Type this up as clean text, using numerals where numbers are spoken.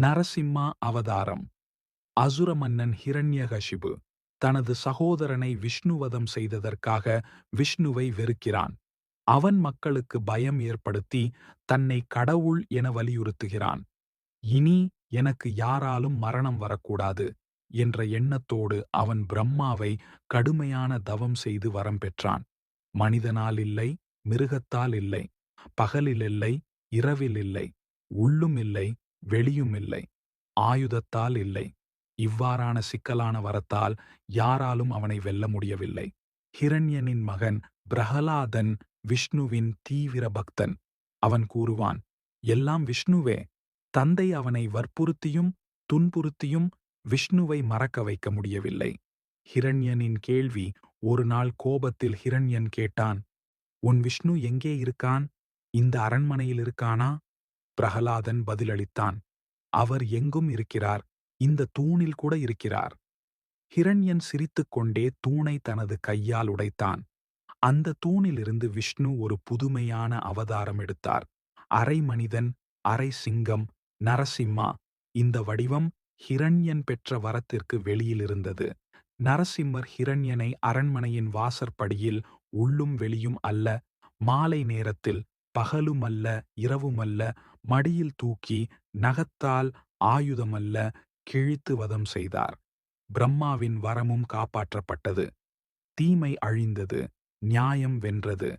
நரசிம்மா அவதாரம். அசுர மன்னன் ஹிரண்யகசிபு தனது சகோதரனை விஷ்ணுவதம் செய்ததற்காக விஷ்ணுவை வெறுக்கிறான். அவன் மக்களுக்கு பயம் ஏற்படுத்தி தன்னை கடவுள் என வலியுறுத்துகிறான். இனி எனக்கு யாராலும் மரணம் வரக்கூடாது என்ற எண்ணத்தோடு அவன் பிரம்மாவை கடுமையான தவம் செய்து வரம் பெற்றான். மனிதனால் இல்லை, மிருகத்தால் இல்லை, பகலில் இல்லை, இரவில் இல்லை, உள்ளும் இல்லை, வெளியும் இல்லை, ஆயுதத்தால் இல்லை. இவ்வாறான சிக்கலான வரத்தால் யாராலும் அவனை வெல்ல முடியவில்லை. ஹிரண்யனின் மகன் பிரஹலாதன் விஷ்ணுவின் தீவிர பக்தன். அவன் கூறுவான், எல்லாம் விஷ்ணுவே. தந்தை அவனை வற்புறுத்தியும் துன்புறுத்தியும் விஷ்ணுவை மறக்க வைக்க முடியவில்லை. ஹிரண்யனின் கேள்வி ஒரு நாள் கோபத்தில் ஹிரண்யன் கேட்டான், உன் விஷ்ணு எங்கே இருக்கான்? இந்த அரண்மனையில் இருக்கானா? பிரஹலாதன் பதிலளித்தான், அவர் எங்கும் இருக்கிறார், இந்த தூணில் கூட இருக்கிறார். ஹிரண்யன் சிரித்துக்கொண்டே தூணை தனது கையால் உடைத்தான். அந்த தூணிலிருந்து விஷ்ணு ஒரு புதுமையான அவதாரம் எடுத்தார். அரை மனிதன், அரை சிங்கம், நரசிம்மா. இந்த வடிவம் ஹிரண்யன் பெற்ற வரத்திற்கு வெளியில் இருந்தது. நரசிம்மர் ஹிரண்யனை அரண்மனையின் வாசற்படியில் உள்ளும் வெளியும் அல்ல, மாலை நேரத்தில், பகலுமல்ல இரவுமல்ல, மடியில் தூக்கி நகத்தால் ஆயுதமல்ல கிழித்து வதம் செய்தார். பிரம்மாவின் வரமும் காப்பாற்றப்பட்டது. தீமை அழிந்தது, நியாயம் வென்றது.